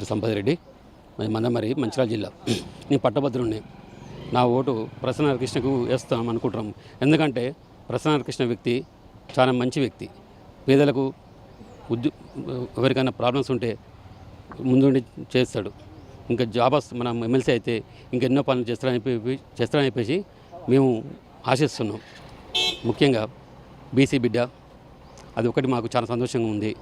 పేరు సంపత్ రెడ్డి, మందమరి మంచిర్యాల జిల్లా. నేను పట్టభద్రుడిని. నా ఓటు ప్రసన్న కృష్ణకు వేస్తాం అనుకుంటున్నాం. ఎందుకంటే ప్రసన్న కృష్ణ వ్యక్తి చాలా మంచి వ్యక్తి. పేదలకు ఎవరికైనా ప్రాబ్లమ్స్ ఉంటే ముందుండి చేస్తాడు. ఇంకా జాబర్స్ మన ఎమ్మెల్సీ అయితే ఇంకెన్నో పనులు చేస్తారని చెప్పేసి మేము ఆశిస్తున్నాం. ముఖ్యంగా బీసీ బిడ్డ, అది ఒకటి మాకు చాలా సంతోషంగా ఉంది.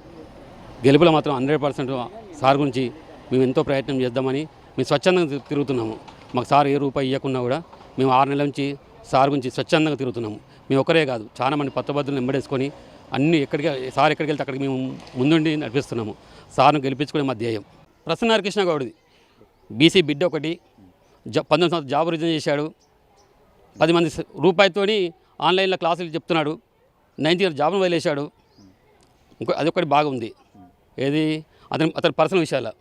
గెలుపులో మాత్రం 100% సార్ గురించి మేము ఎంతో ప్రయత్నం చేద్దామని మేము స్వచ్ఛందంగా తిరుగుతున్నాము. మాకు సార్ ఏ రూపాయి ఇవ్వకున్నా కూడా మేము 6 నెలల నుంచి సార్ గురించి స్వచ్ఛందంగా తిరుగుతున్నాము. మేము ఒకరే కాదు, చాలామంది పట్టభద్రులను వెంబడేసుకొని అన్ని సార్ ఎక్కడికి వెళ్తే అక్కడికి మేము ముందుండి నడిపిస్తున్నాము. సార్ను గెలిపించుకునే మా ధ్యేయం. ప్రసన్న కృష్ణ గౌడ్ది బీసీ బిడ్డ ఒకటి 19 సంవత్సరాలు జాబ్ రిజైన్ చేశాడు. 10 మంది రూపాయితోని ఆన్లైన్లో క్లాసులు చెప్తున్నాడు. 9th ఇయర్ జాబ్ను వదిలేశాడు. అదొకటి బాగుంది. ఏది అతని పర్సనల్ విషయాలు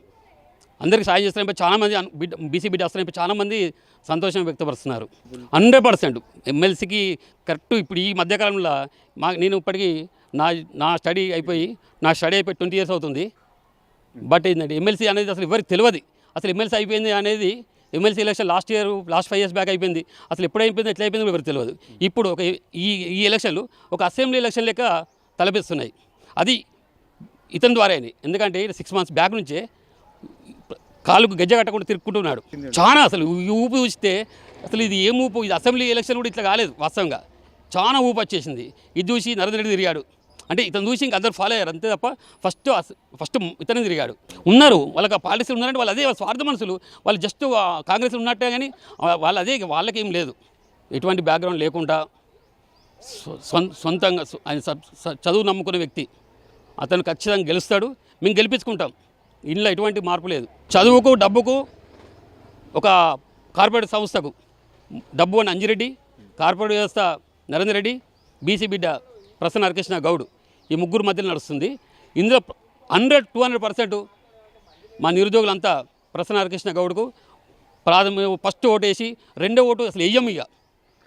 అందరికీ సాయం చేస్తారని చాలామంది బీసీ బిడ్డ వస్తారని చాలామంది సంతోషం వ్యక్తపరుస్తున్నారు. 100% ఎమ్మెల్సీకి కరెక్ట్. ఇప్పుడు ఈ మధ్యకాలంలో నేను ఇప్పటికీ నా స్టడీ అయిపోయి 20 years అవుతుంది. బట్ ఏంటంటే ఎమ్మెల్సీ అనేది అసలు ఎవరికి తెలియదు. అసలు ఎమ్మెల్సీ అయిపోయింది అనేది MLC election last 5 years back అయిపోయింది. అసలు ఎప్పుడు అయిపోయింది, ఎట్లా అయిపోయిందో ఎవరికి తెలియదు. ఇప్పుడు ఈ ఎలక్షన్లు ఒక అసెంబ్లీ ఎలక్షన్ లెక్క తలపిస్తున్నాయి. అది ఇతని ద్వారానే. ఎందుకంటే 6 months బ్యాక్ నుంచే కాళ్ళకు గజ్జ కట్టకుండా తిరుక్కుంటున్నాడు. చాలా అసలు ఈ ఊపు చూస్తే అసలు ఇది ఏం ఊపు, ఇది అసెంబ్లీ ఎలక్షన్ కూడా ఇట్లా కాలేదు. వాస్తవంగా చాలా ఊపు వచ్చేసింది. ఇది చూసి నరేంద్ర రెడ్డి తిరిగాడు. అంటే ఇతను చూసి ఇంక అందరు ఫాలో అయ్యారు అంతే తప్ప ఫస్ట్ ఇతనే తిరిగాడు. ఉన్నారు వాళ్ళకి ఆ పాలసీలు ఉన్నారంటే వాళ్ళు అదే స్వార్థ మనుషులు. వాళ్ళు జస్ట్ కాంగ్రెస్లో ఉన్నట్టే కానీ వాళ్ళు అదే, వాళ్ళకేం లేదు. ఎటువంటి బ్యాక్గ్రౌండ్ లేకుండా సొంతంగా చదువు నమ్ముకునే వ్యక్తి. అతను ఖచ్చితంగా గెలుస్తాడు. మేము గెలిపించుకుంటాం. ఇంట్లో ఎటువంటి మార్పు లేదు. చదువుకు డబ్బుకు ఒక కార్పొరేట్ సంస్థకు డబ్బు అని అంజిరెడ్డి, కార్పొరేట్ వ్యవస్థ నరేంద్ర రెడ్డి, బీసీ బిడ్డ ప్రసన్న హరికృష్ణ గౌడ్, ఈ ముగ్గురు మధ్యలో నడుస్తుంది. ఇందులో 200% మా నిరుద్యోగులంతా ప్రసన్న హరికృష్ణ గౌడ్కు ఫస్ట్ ఓటు వేసి రెండో ఓటు అసలు వెయ్యం. ఇక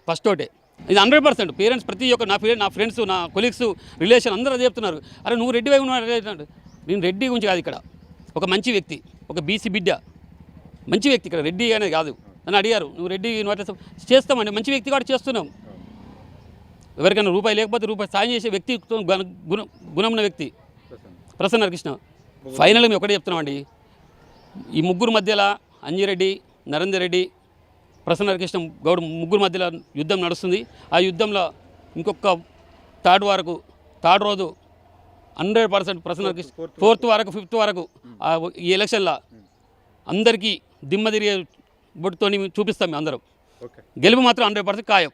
ఫస్ట్ ఓటే ఇది 100%. పేరెంట్స్ ప్రతి ఒక్క నా ఫ్రెండ్స్, నా కొలీగ్స్, రిలేషన్ అందరూ అదే చెప్తున్నారు. అరే నువ్వు రెడ్డి వైపు ఉన్నాడు. నేను రెడ్డి గురించి కాదు, ఇక్కడ ఒక మంచి వ్యక్తి, ఒక బీసీ బిడ్డ మంచి వ్యక్తి. ఇక్కడ రెడ్డి అనేది కాదు. నన్ను అడిగారు, నువ్వు రెడ్డి చేస్తామండి. మంచి వ్యక్తి కూడా చేస్తున్నాం. ఎవరికైనా రూపాయి లేకపోతే రూపాయి సాయం చేసే వ్యక్తి, గుణమున్న వ్యక్తి ప్రసన్న కృష్ణ. ఫైనల్గా మేము ఒకటే చెప్తున్నామండి, ఈ ముగ్గురు మధ్యలో అంజిరెడ్డి, నరేందర్ రెడ్డి, ప్రసన్న కృష్ణ గౌడ్ ముగ్గురు మధ్యలో యుద్ధం నడుస్తుంది. ఆ యుద్ధంలో ఇంకొక థర్డ్ రోజు 100% ప్రసన్న కృష్ణ 4th వరకు 5th వరకు ఈ ఎలక్షన్లో అందరికీ దిమ్మ తిరిగే బొట్టుతో చూపిస్తాం. మేము అందరం గెలుపు మాత్రం 100% ఖాయం.